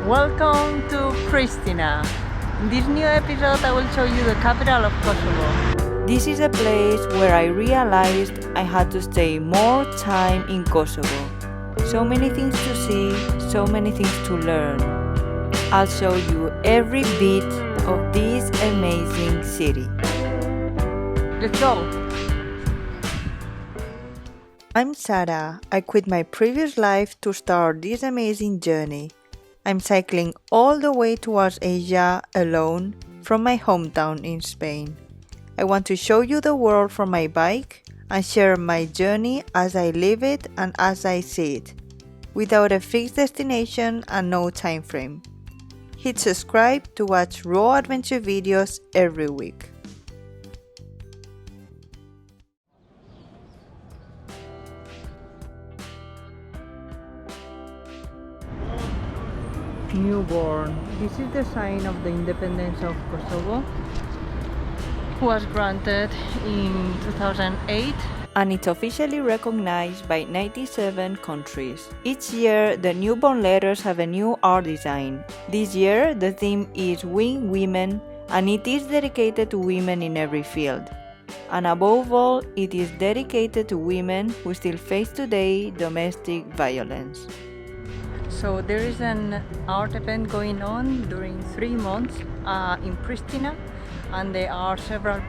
Welcome to Prishtina. In this new episode I will show you the capital of Kosovo. This is a place where I realized I had to stay more time in Kosovo. So many things to see, so many things to learn. I'll show you every bit of this amazing city. Let's go! I'm SARA. I quit my previous life to start this amazing journey. I'm cycling all the way towards Asia alone from my hometown in Spain. I want to show you the world from my bike and share my journey as I live it and as I see it, without a fixed destination and no time frame. Hit subscribe to watch raw adventure videos every week. Newborn. This is the sign of the independence of Kosovo. Was granted in 2008 and it's officially recognized by 97 countries. Each year, the newborn letters have a new art design. This year, the theme is Wing Women, and it is dedicated to women in every field. And above all, it is dedicated to women who still face today domestic violence. So there is an art event going on during 3 months in Prishtina, and there are several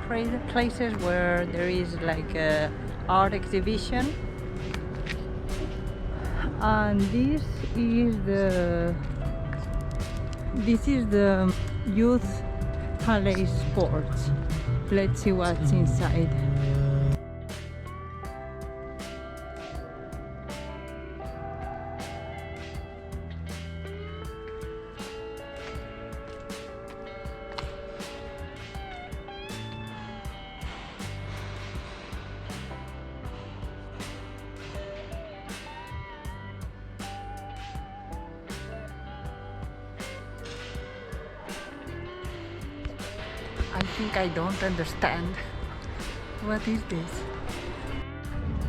places where there is like a art exhibition. And this is the youth palace sports. Let's see what's inside. I think I don't understand. What is this?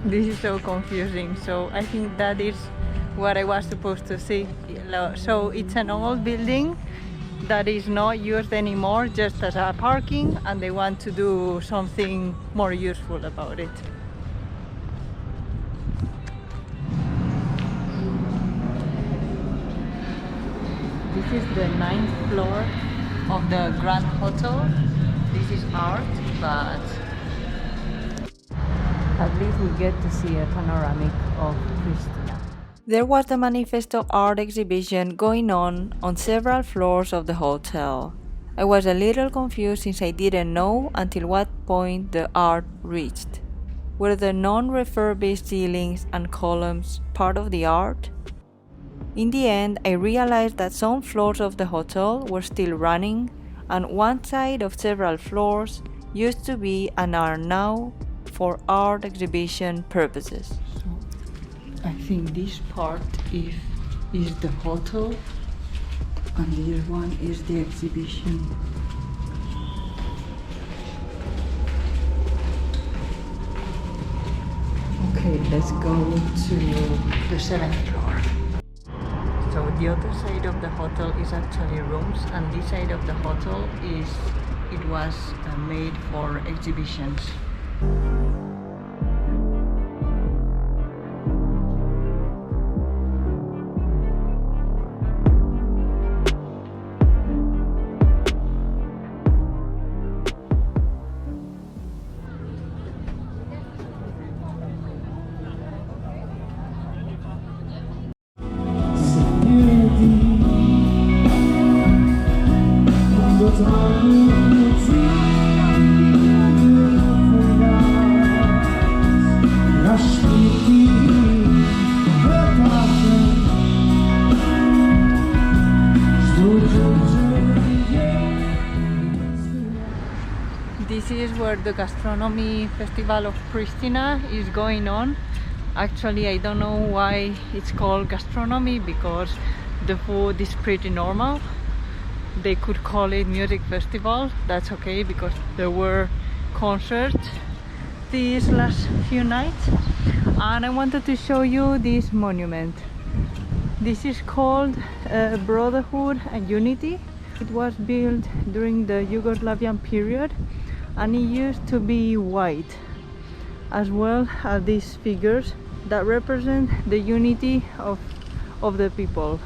This is so confusing. So I think that is what I was supposed to see. So it's an old building that is not used anymore, just as a parking, and they want to do something more useful about it. This is the 9th floor of the Grand Hotel. This is art, but at least we get to see a panoramic of Prishtina. There was the Manifesto art exhibition going on several floors of the hotel. I was a little confused since I didn't know until what point the art reached. Were the non-refurbished ceilings and columns part of the art? In the end, I realized that some floors of the hotel were still running, and one side of several floors used to be and are now for art exhibition purposes. So I think this part is the hotel, and this one is the exhibition. Okay, let's go to the 7th floor. So the other side of the hotel is actually rooms, and this side of the hotel was made for exhibitions. This is where the Gastronomy Festival of Prishtina is going on. Actually, I don't know why it's called Gastronomy, because the food is pretty normal. They could call it music festival, that's okay, because there were concerts these last few nights. And I wanted to show you this monument. This is called Brotherhood and Unity. It was built during the Yugoslavian period and it used to be white, as well as these figures that represent the unity of the people.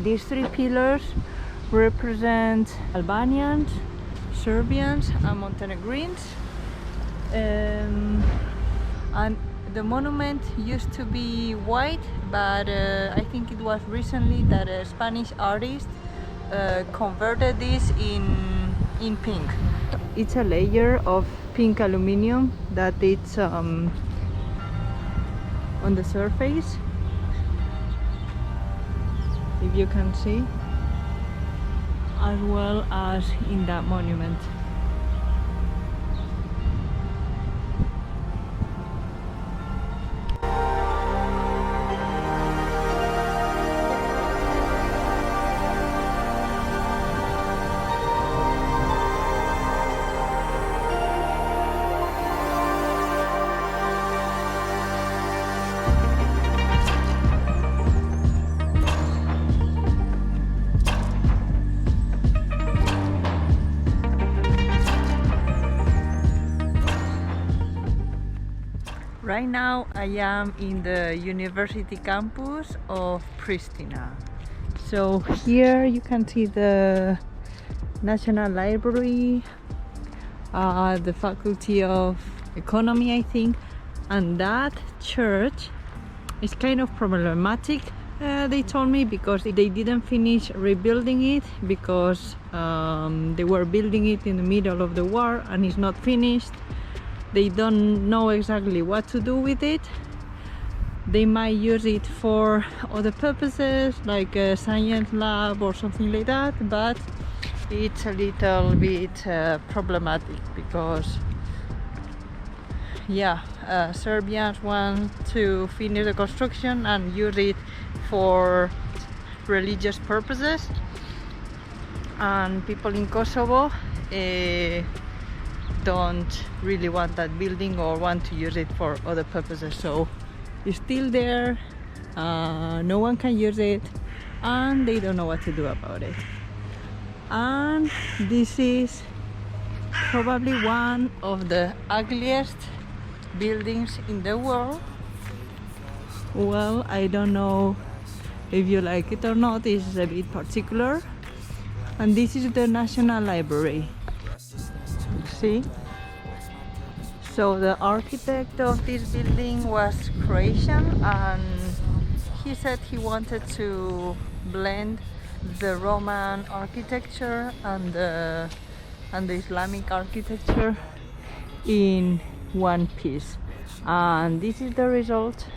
These three pillars represent Albanians, Serbians and Montenegrins. And the monument used to be white, but I think it was recently that a Spanish artist converted this in pink. It's a layer of pink aluminum that it's on the surface, if you can see, as well as in that monument. Right now I am in the university campus of Prishtina. So here you can see the National Library, the Faculty of Economy, I think, and that church is kind of problematic, they told me, because they didn't finish rebuilding it because they were building it in the middle of the war and it's not finished. They don't know exactly what to do with it. They might use it for other purposes like a science lab or something like that, but it's a little bit problematic because Serbians want to finish the construction and use it for religious purposes, and people in Kosovo don't really want that building or want to use it for other purposes. So it's still there, no one can use it, and they don't know what to do about it. And this is probably one of the ugliest buildings in the world. Well, I don't know if you like it or not. It's a bit particular. And this is the National Library. See? So the architect of this building was Croatian, and he said he wanted to blend the Roman architecture and the Islamic architecture in one piece, and this is the result.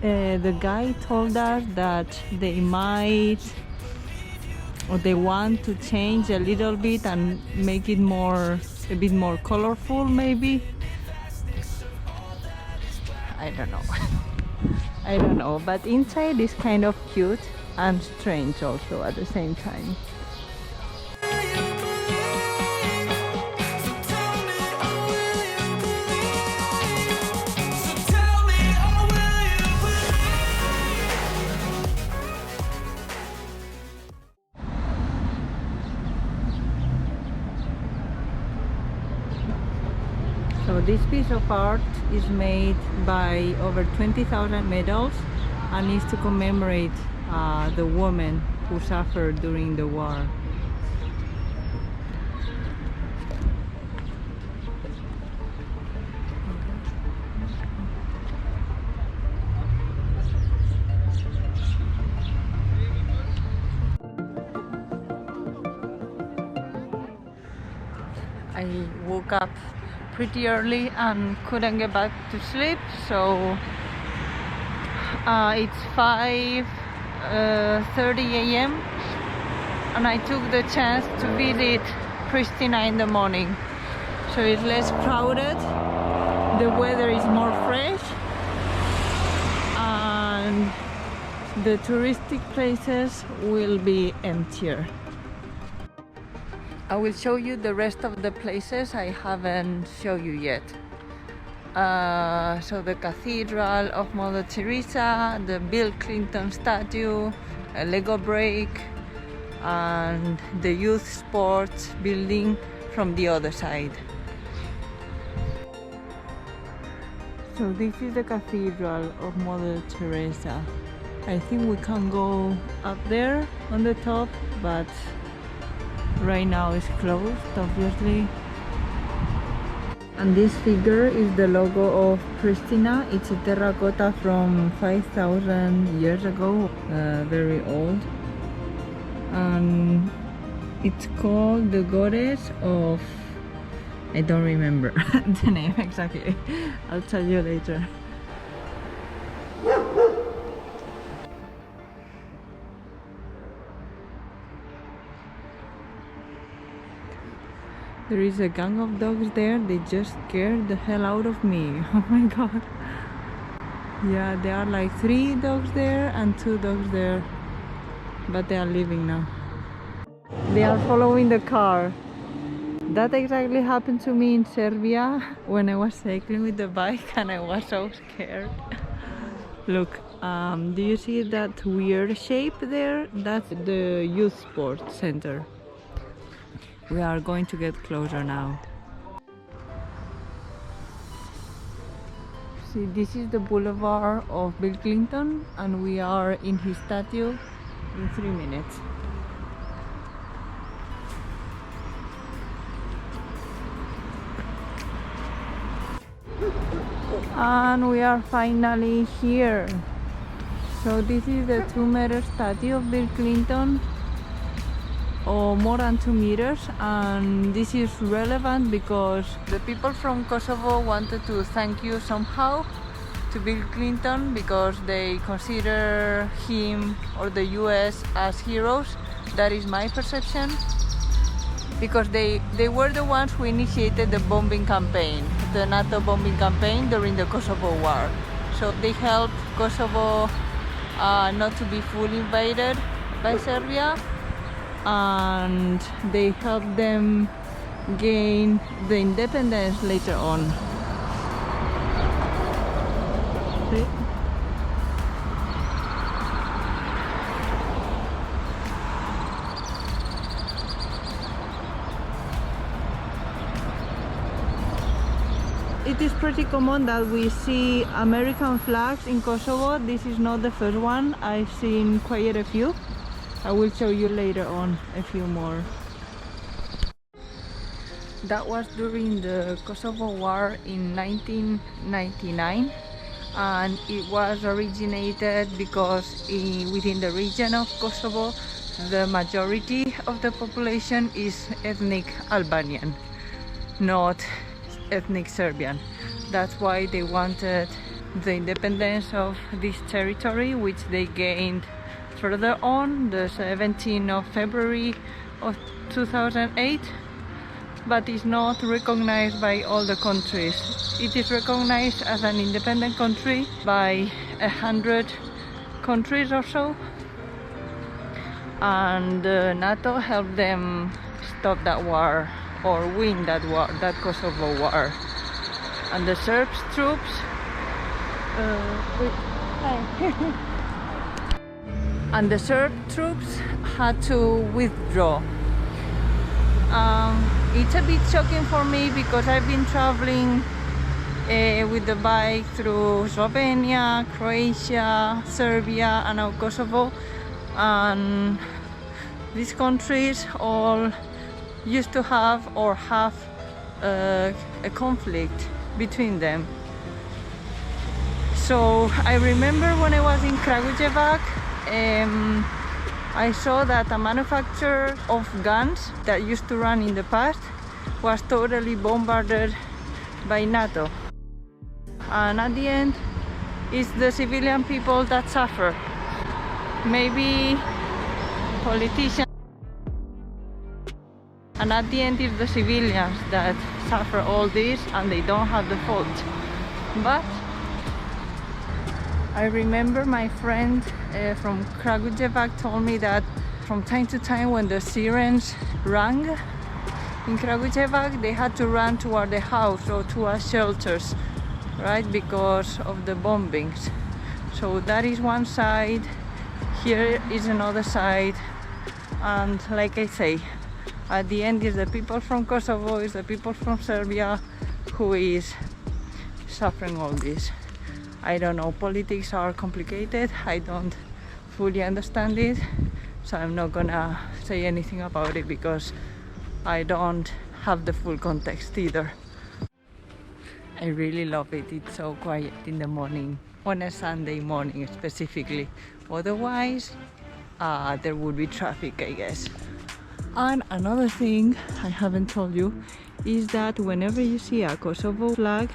The guy told us that they might, or they want to change a little bit and make it a bit more colorful, maybe. I don't know. I don't know, but inside is kind of cute and strange also at the same time. So this piece of art is made by over 20,000 medals and is to commemorate the women who suffered during the war. I woke up pretty early and couldn't get back to sleep, so it's 5:30 a.m. and I took the chance to visit Prishtina in the morning, so it's less crowded, the weather is more fresh, and the touristic places will be emptier. I will show you the rest of the places I haven't shown you yet. So the Cathedral of Mother Teresa, the Bill Clinton statue, a Lego break, and the youth sports building from the other side. So this is the Cathedral of Mother Teresa. I think we can go up there on the top, but right now it's closed, obviously. And this figure is the logo of Prishtina. It's a terracotta from 5,000 years ago, very old. And it's called the goddess of... I don't remember the name exactly. I'll tell you later. There is a gang of dogs there. They just scared the hell out of me. Oh my god. Yeah, there are like 3 dogs there and 2 dogs there. But they are leaving now. They are following the car. That exactly happened to me in Serbia when I was cycling with the bike and I was so scared. Look, do you see that weird shape there? That's the youth sports center. We are going to get closer now. See, this is the boulevard of Bill Clinton and we are in his statue in 3 minutes. And we are finally here. So this is the 2-meter statue of Bill Clinton, or more than 2 meters, and this is relevant because the people from Kosovo wanted to thank you somehow to Bill Clinton because they consider him or the US as heroes. That is my perception, because they were the ones who initiated the bombing campaign, the NATO bombing campaign during the Kosovo War. So they helped Kosovo not to be fully invaded by Serbia, and they helped them gain the independence later on. See? It is pretty common that we see American flags in Kosovo. This is not the first one. I've seen quite a few. I will show you later on a few more. That was during the Kosovo War in 1999, and it was originated because within the region of Kosovo the majority of the population is ethnic Albanian, not ethnic Serbian. That's why they wanted the independence of this territory, which they gained further on, the 17th of February of 2008, but is not recognized by all the countries. It is recognized as an independent country by 100 countries or so, and NATO helped them stop that war or win that war, that Kosovo War. And the Serbs troops and the Serb troops had to withdraw. It's a bit shocking for me because I've been traveling with the bike through Slovenia, Croatia, Serbia and now Kosovo, and these countries all used to have or have a conflict between them. So I remember when I was in Kragujevac, I saw that a manufacturer of guns that used to run in the past was totally bombarded by NATO. And at the end, it's the civilian people that suffer. Maybe politicians. And at the end, it's the civilians that suffer all this and they don't have the fault. But I remember my friend from Kragujevac told me that from time to time when the sirens rang in Kragujevac, they had to run toward the house or towards shelters right, because of the bombings. So that is one side, here is another side, and like I say, at the end is the people from Kosovo, is the people from Serbia who is suffering all this. I don't know, politics are complicated, I don't fully understand it, so I'm not gonna say anything about it because I don't have the full context either. I really love it, it's so quiet in the morning, on a Sunday morning specifically. Otherwise, there would be traffic, I guess. And another thing I haven't told you is that whenever you see a Kosovo flag,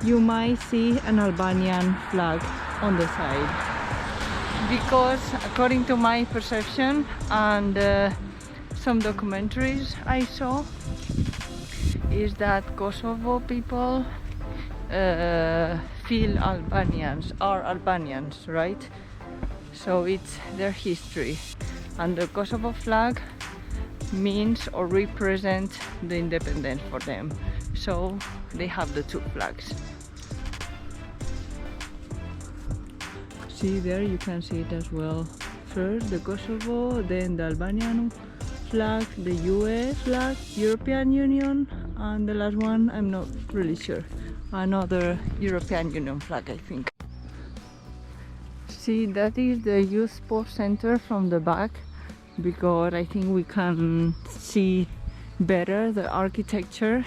you might see an Albanian flag on the side. Because according to my perception and some documentaries I saw, is that Kosovo people feel are Albanians, right? So it's their history, and the Kosovo flag means or represents the independence for them, so they have the two flags. See there, you can see it as well. First the Kosovo, then the Albanian flag, the US flag, European Union, and the last one I'm not really sure, another European Union flag, I think. See, that is the youth sports center from the back, because I think we can see better the architecture,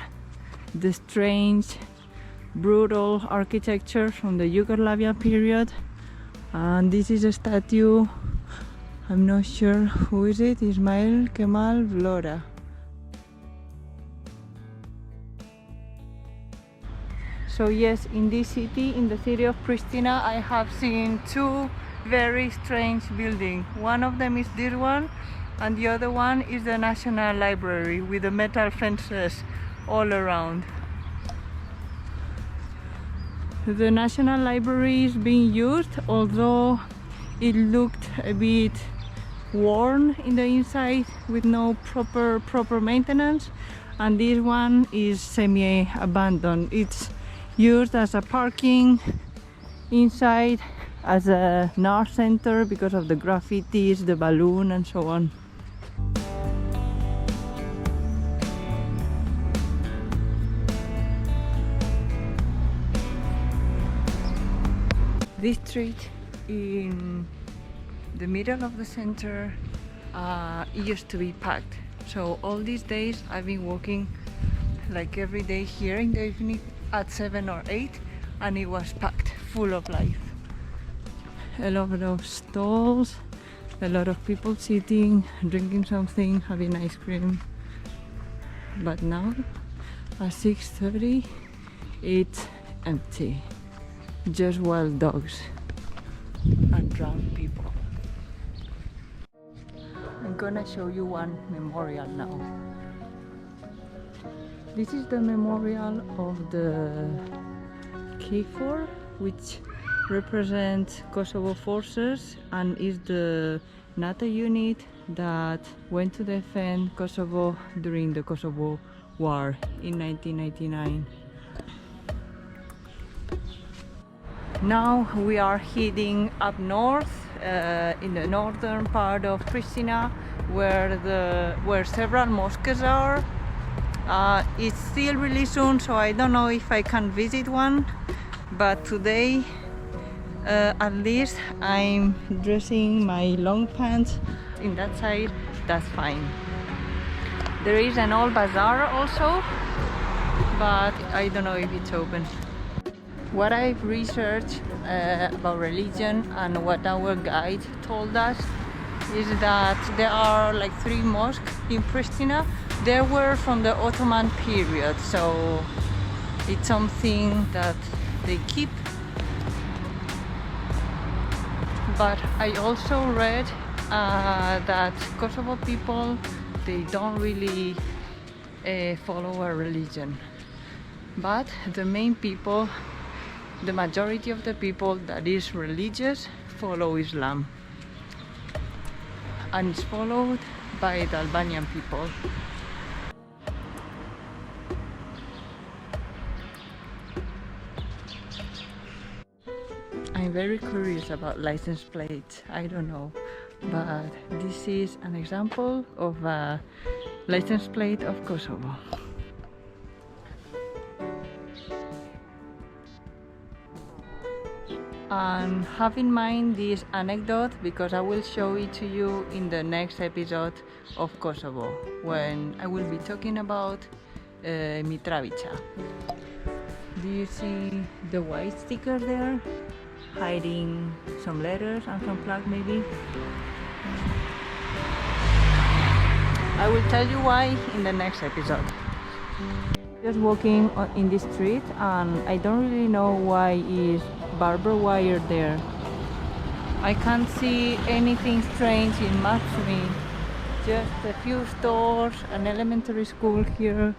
the strange, brutal architecture from the Yugoslavia period. And this is a statue, I'm not sure who is it, Ismail Kemal Vlora. So yes, in this city, in the city of Prishtina, I have seen two very strange buildings. One of them is this one, and the other one is the National Library with the metal fences all around. The National Library is being used, although it looked a bit worn in the inside with no proper maintenance, and this one is semi-abandoned. It's used as a parking inside, as an art center because of the graffitis, the balloon and so on. This street in the middle of the center used to be packed. So all these days I've been walking like every day here in the evening at 7 or 8, and it was packed, full of life. A lot of stalls, a lot of people sitting, drinking something, having ice cream. But now at 6:30 it's empty. Just wild dogs and drunk people. I'm gonna show you one memorial now. This is the memorial of the KFOR, which represents Kosovo forces and is the NATO unit that went to defend Kosovo during the Kosovo War in 1999. Now we are heading up north in the northern part of Prishtina, where several mosques are. It's still really soon, so I don't know if I can visit one, but today at least I'm dressing my long pants in that side, that's fine. There is an old bazaar also, but I don't know if it's open. What I've researched about religion and what our guide told us is that there are like 3 mosques in Prishtina. They were from the Ottoman period, so it's something that they keep. But I also read that Kosovo people, they don't really follow a religion. But the main people, the majority of the people that is religious, follow Islam. And it's followed by the Albanian people. I'm very curious about license plates. I don't know, but this is an example of a license plate of Kosovo. And have in mind this anecdote because I will show it to you in the next episode of Kosovo when I will be talking about MITROVICA. Do you see the white sticker there? Hiding some letters and some flag maybe? I will tell you why in the next episode. Just walking in this street and I don't really know why is barbed wire there. I can't see anything strange in Matsumi. Just a few stores, an elementary school here.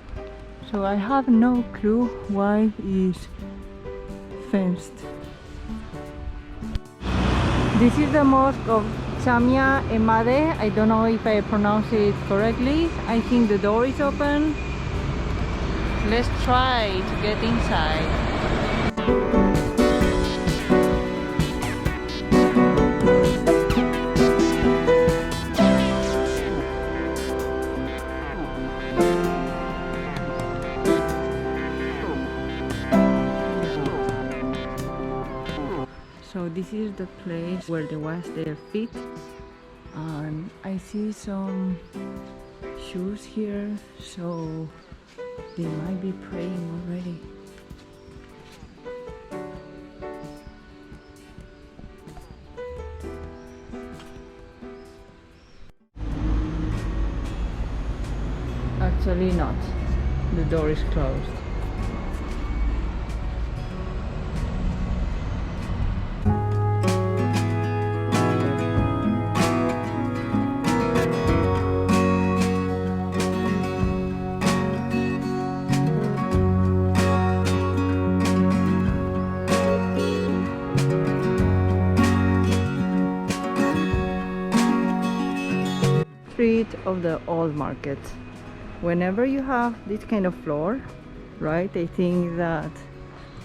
So I have no clue why it's fenced. This is the mosque of Chamia Emade. I don't know if I pronounce it correctly. I think the door is open. Let's try to get inside. So this is the place where they wash their feet, and I see some shoes here, so they might be praying already. Actually not. The door is closed. Of the old market. Whenever you have this kind of floor, right, I think that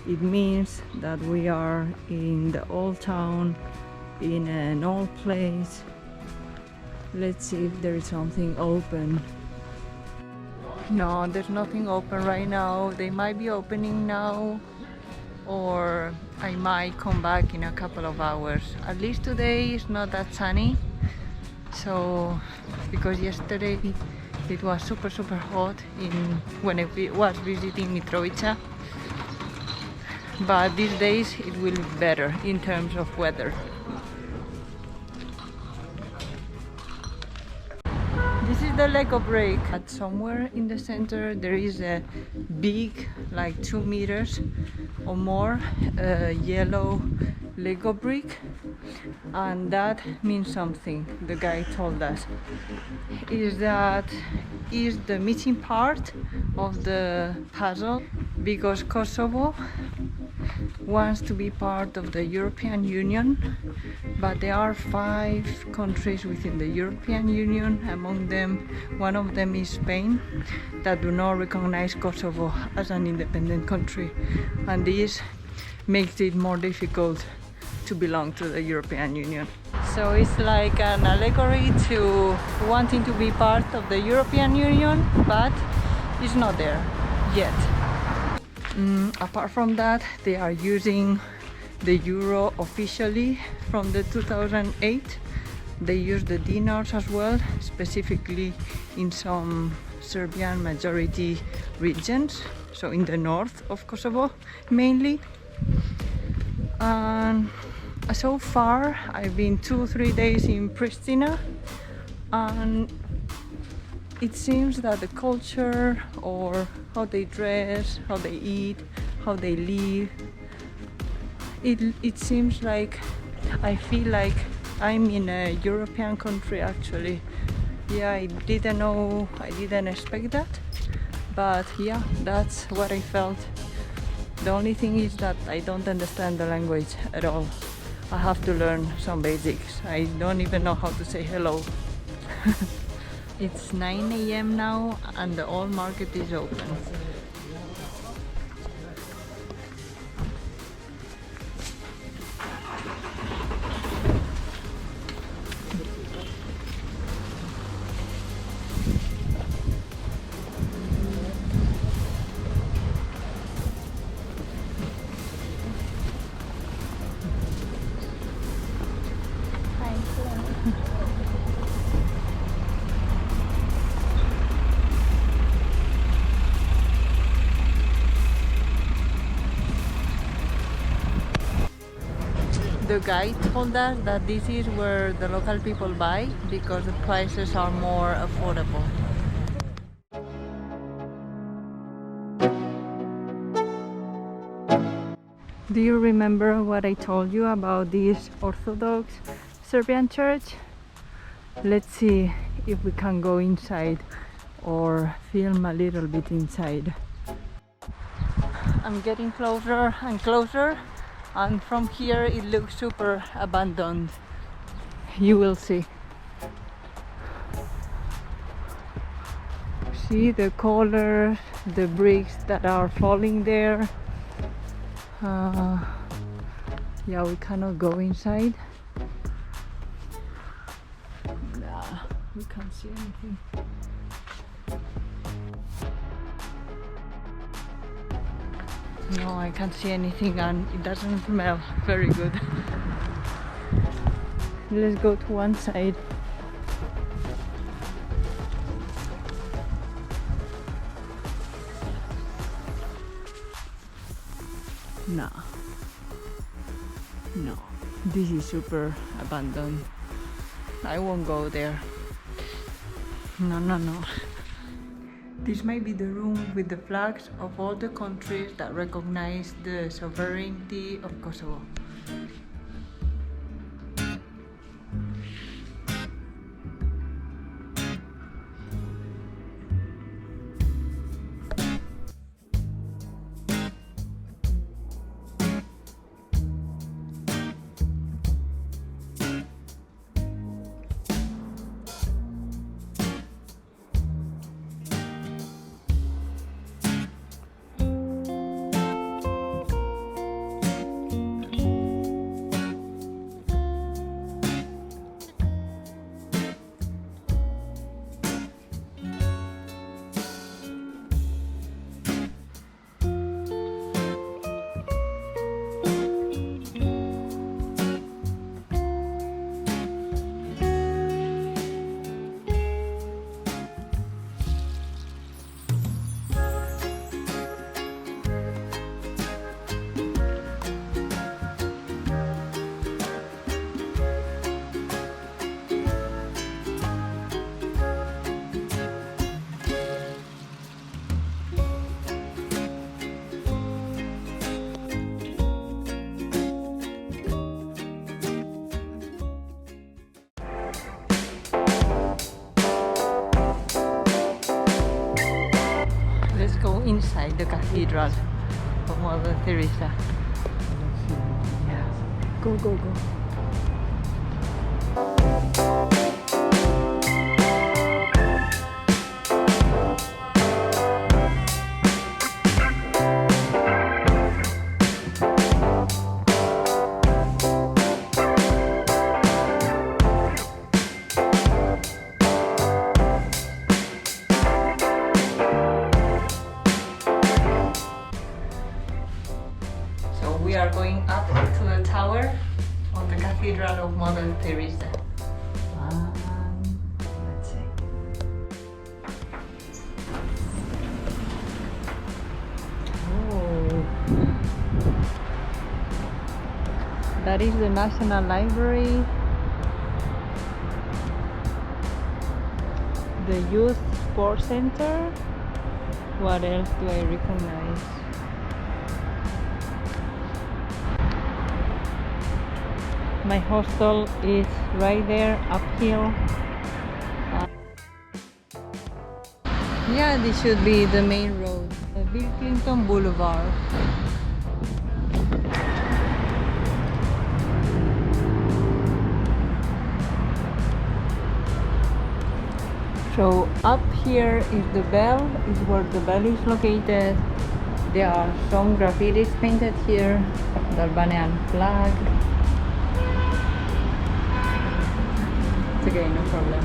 it means that we are in the old town, in an old place. Let's see if there is something open. No, there's nothing open right now. They might be opening now, or I might come back in a couple of hours. At least today is not that sunny. So, because yesterday it was super hot when I was visiting Mitrovica, but these days it will be better in terms of weather. This is the Lego break. At somewhere in the center there is a big, like 2 meters or more, yellow Lego brick, and that means something. The guy told us is the missing part of the puzzle, because Kosovo wants to be part of the European Union, but there are 5 countries within the European Union. Among them, one of them is Spain, that do not recognize Kosovo as an independent country, and this makes it more difficult to belong to the European Union. So it's like an allegory to wanting to be part of the European Union, but it's not there yet. Apart from that, they are using the euro officially from the 2008. They use the dinars as well, specifically in some Serbian majority regions, so in the north of Kosovo mainly. And so far I've been 2-3 days in Prishtina, and it seems that the culture, or how they dress, how they eat, how they live, it seems like I feel like I'm in a European country actually. Yeah, I didn't expect that, but yeah, that's what I felt. The only thing is that I don't understand the language at all. I have to learn some basics. I don't even know how to say hello. It's 9 a.m. now and the old market is open. the guide told us that this is where the local people buy because the prices are more affordable. Do you remember what I told you about this Orthodox Serbian church? Let's see if we can go inside or film a little bit inside. I'm getting closer and closer, and from here it looks super abandoned. You will see. See the color, the bricks that are falling there. Yeah, we cannot go inside. Nah, we can't see anything. No, I can't see anything, and it doesn't smell very good. Let's go to one side. No, this is super abandoned. I won't go there. No. This might be the room with the flags of all the countries that recognize the sovereignty of Kosovo. Inside the cathedral of Mother Teresa. Yeah. Go. We are going up to the tower of the Cathedral of Mother Teresa. Let's see. Oh, that is the National Library, the Youth Sports Center. What else do I recognize? My hostel is right there uphill. Yeah, this should be the main road, Bill Clinton Boulevard. So up here is the bell, is where the bell is located. There are some graffitis painted here, the Albanian flag. Okay, no problem.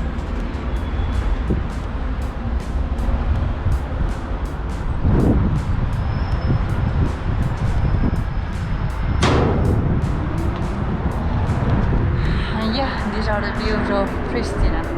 And yeah, these are the views of Prishtina.